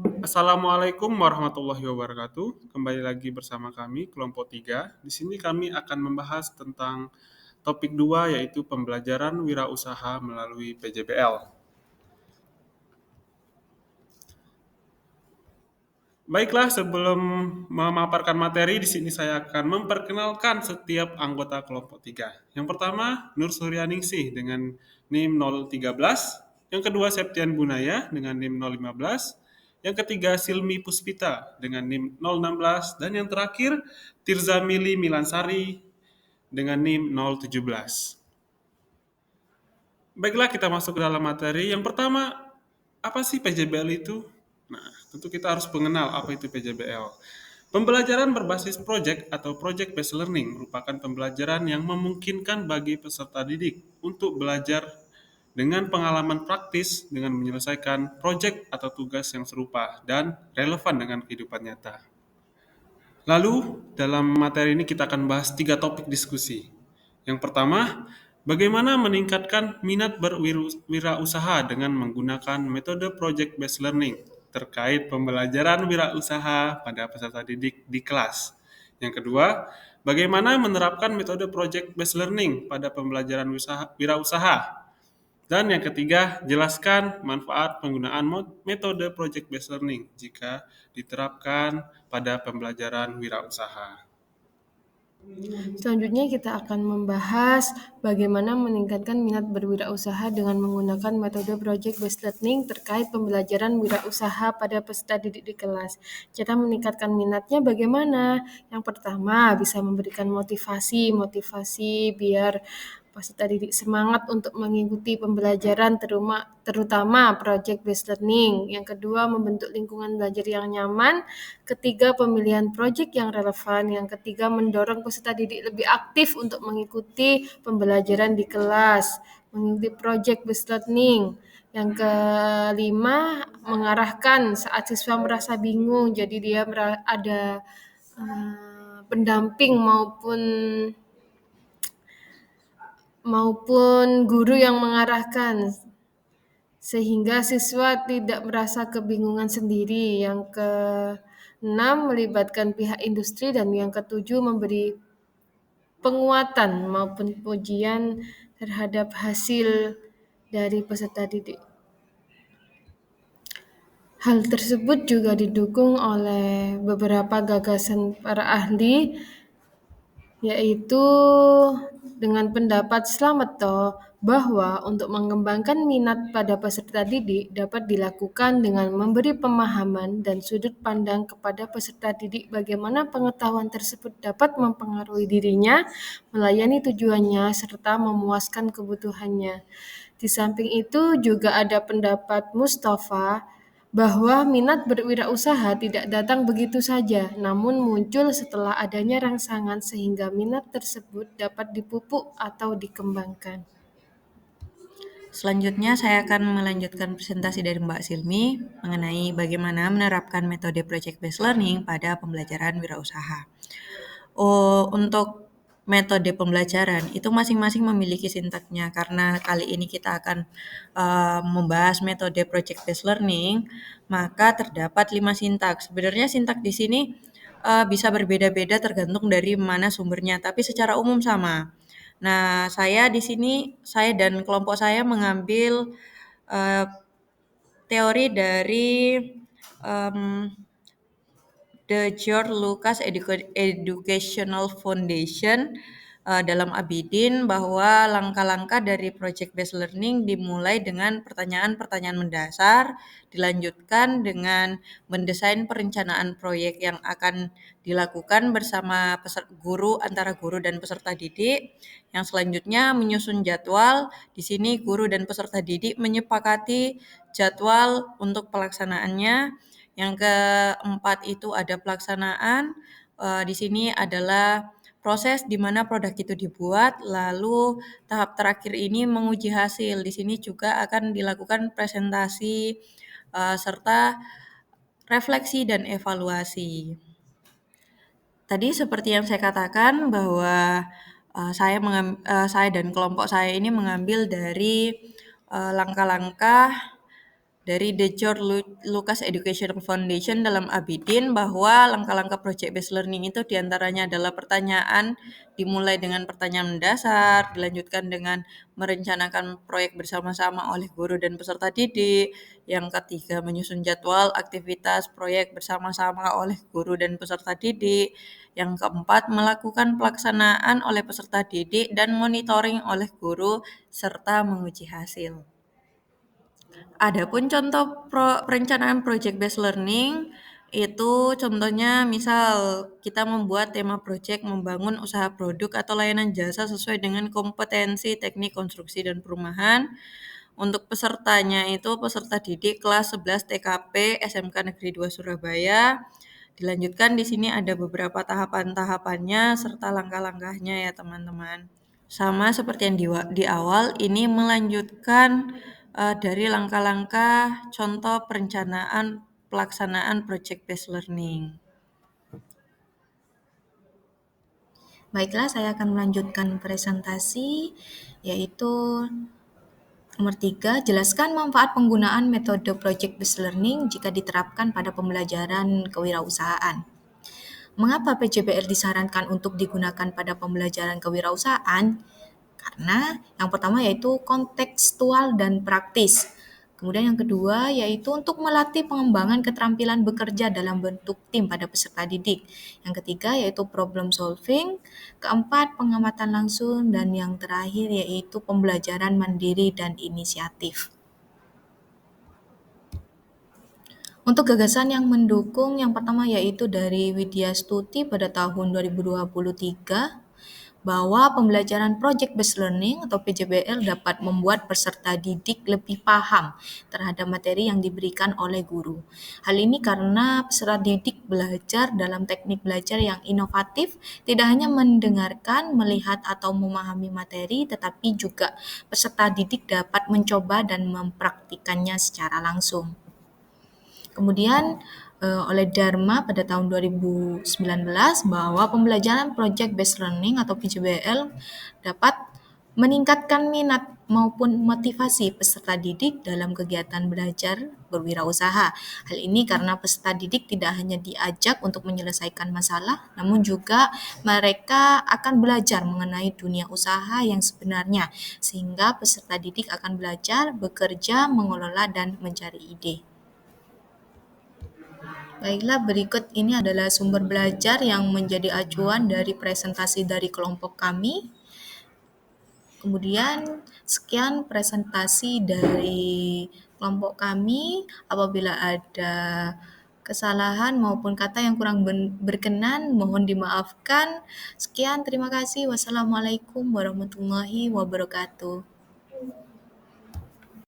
Assalamualaikum warahmatullahi wabarakatuh. Kembali lagi bersama kami, kelompok 3. Di sini kami akan membahas tentang topik 2 yaitu pembelajaran wirausaha melalui PJBL. Baiklah, sebelum memaparkan materi, di sini saya akan memperkenalkan setiap anggota kelompok 3. Yang pertama, Nur Suryaningsih dengan NIM 013. Yang kedua, Septian Bunaya dengan NIM 015. Yang ketiga, Silmi Puspita dengan NIM 016. Dan yang terakhir, Tirza Mili Milansari dengan NIM 017. Baiklah, kita masuk ke dalam materi. Yang pertama, apa sih PJBL itu? Nah, tentu kita harus mengenal apa itu PJBL. Pembelajaran berbasis project atau project based learning merupakan pembelajaran yang memungkinkan bagi peserta didik untuk belajar dengan pengalaman praktis dengan menyelesaikan project atau tugas yang serupa dan relevan dengan kehidupan nyata. Lalu, dalam materi ini kita akan bahas 3 topik diskusi. Yang pertama, bagaimana meningkatkan minat berwirausaha dengan menggunakan metode project based learning terkait pembelajaran wirausaha pada peserta didik di kelas. Yang kedua, bagaimana menerapkan metode project based learning pada pembelajaran wirausaha. Dan yang ketiga, jelaskan manfaat penggunaan metode project based learning jika diterapkan pada pembelajaran wirausaha. Selanjutnya kita akan membahas bagaimana meningkatkan minat berwirausaha dengan menggunakan metode project based learning terkait pembelajaran wirausaha pada peserta didik di kelas. Cara meningkatkan minatnya bagaimana? Yang pertama, bisa memberikan motivasi biar peserta didik semangat untuk mengikuti pembelajaran terutama project based learning. Yang kedua, membentuk lingkungan belajar yang nyaman. Ketiga, pemilihan project yang relevan. Yang ketiga, mendorong peserta didik lebih aktif untuk mengikuti pembelajaran di kelas, mengikuti project based learning. Yang kelima, mengarahkan saat siswa merasa bingung, jadi dia ada pendamping maupun guru yang mengarahkan sehingga siswa tidak merasa kebingungan sendiri. Yang keenam, melibatkan pihak industri, dan yang ketujuh, memberi penguatan maupun pujian terhadap hasil dari peserta didik. Hal tersebut juga didukung oleh beberapa gagasan para ahli, yaitu dengan pendapat Slameto bahwa untuk mengembangkan minat pada peserta didik dapat dilakukan dengan memberi pemahaman dan sudut pandang kepada peserta didik bagaimana pengetahuan tersebut dapat mempengaruhi dirinya, melayani tujuannya, serta memuaskan kebutuhannya. Di samping itu juga ada pendapat Mustafa bahwa minat berwirausaha tidak datang begitu saja, namun muncul setelah adanya rangsangan sehingga minat tersebut dapat dipupuk atau dikembangkan. Selanjutnya saya akan melanjutkan presentasi dari Mbak Silmi mengenai bagaimana menerapkan metode project based learning pada pembelajaran wirausaha. Untuk metode pembelajaran itu masing-masing memiliki sintaknya, karena kali ini kita akan membahas metode project based learning, maka terdapat 5 sintak. Sebenarnya sintak di sini bisa berbeda-beda tergantung dari mana sumbernya, tapi secara umum sama. Nah, saya di sini, saya dan kelompok saya mengambil teori dari The George Lucas Educational Foundation dalam Abidin, bahwa langkah-langkah dari project based learning dimulai dengan pertanyaan-pertanyaan mendasar, dilanjutkan dengan mendesain perencanaan proyek yang akan dilakukan bersama antara guru dan peserta didik. Yang selanjutnya menyusun jadwal. Di sini guru dan peserta didik menyepakati jadwal untuk pelaksanaannya. Yang keempat itu ada pelaksanaan. Di sini adalah proses di mana produk itu dibuat, lalu tahap terakhir ini menguji hasil. Di sini juga akan dilakukan presentasi serta refleksi dan evaluasi. Tadi seperti yang saya katakan bahwa saya dan kelompok saya ini mengambil dari langkah-langkah dari The George Lucas Educational Foundation dalam Abidin bahwa langkah-langkah project based learning itu diantaranya adalah pertanyaan dimulai dengan pertanyaan mendasar, dilanjutkan dengan merencanakan proyek bersama-sama oleh guru dan peserta didik. Yang ketiga, menyusun jadwal aktivitas proyek bersama-sama oleh guru dan peserta didik. Yang keempat, melakukan pelaksanaan oleh peserta didik dan monitoring oleh guru serta menguji hasil. Adapun contoh perencanaan project based learning itu contohnya misal kita membuat tema project membangun usaha produk atau layanan jasa sesuai dengan kompetensi teknik konstruksi dan perumahan. Untuk pesertanya itu peserta didik kelas 11 TKP SMK Negeri 2 Surabaya. Dilanjutkan di sini ada beberapa tahapan-tahapannya serta langkah-langkahnya ya teman-teman. Sama seperti yang di awal, ini melanjutkan dari langkah-langkah contoh perencanaan pelaksanaan project based learning. Baiklah, saya akan melanjutkan presentasi, yaitu nomor 3, jelaskan manfaat penggunaan metode project based learning jika diterapkan pada pembelajaran kewirausahaan. Mengapa PJBL disarankan untuk digunakan pada pembelajaran kewirausahaan? Karena yang pertama yaitu kontekstual dan praktis. Kemudian yang kedua yaitu untuk melatih pengembangan keterampilan bekerja dalam bentuk tim pada peserta didik. Yang ketiga yaitu problem solving. Keempat, pengamatan langsung. Dan yang terakhir yaitu pembelajaran mandiri dan inisiatif. Untuk gagasan yang mendukung, yang pertama yaitu dari Widya Stuti pada tahun 2023, bahwa pembelajaran project based learning atau PJBL dapat membuat peserta didik lebih paham terhadap materi yang diberikan oleh guru. Hal ini karena peserta didik belajar dalam teknik belajar yang inovatif, tidak hanya mendengarkan, melihat, atau memahami materi, tetapi juga peserta didik dapat mencoba dan mempraktikannya secara langsung. Kemudian oleh Dharma pada tahun 2019 bahwa pembelajaran project based learning atau PJBL dapat meningkatkan minat maupun motivasi peserta didik dalam kegiatan belajar berwirausaha. Hal ini karena peserta didik tidak hanya diajak untuk menyelesaikan masalah, namun juga mereka akan belajar mengenai dunia usaha yang sebenarnya, sehingga peserta didik akan belajar, bekerja, mengelola, dan mencari ide. Baiklah, berikut ini adalah sumber belajar yang menjadi acuan dari presentasi dari kelompok kami. Kemudian, sekian presentasi dari kelompok kami. Apabila ada kesalahan maupun kata yang kurang berkenan, mohon dimaafkan. Sekian, terima kasih. Wassalamualaikum warahmatullahi wabarakatuh.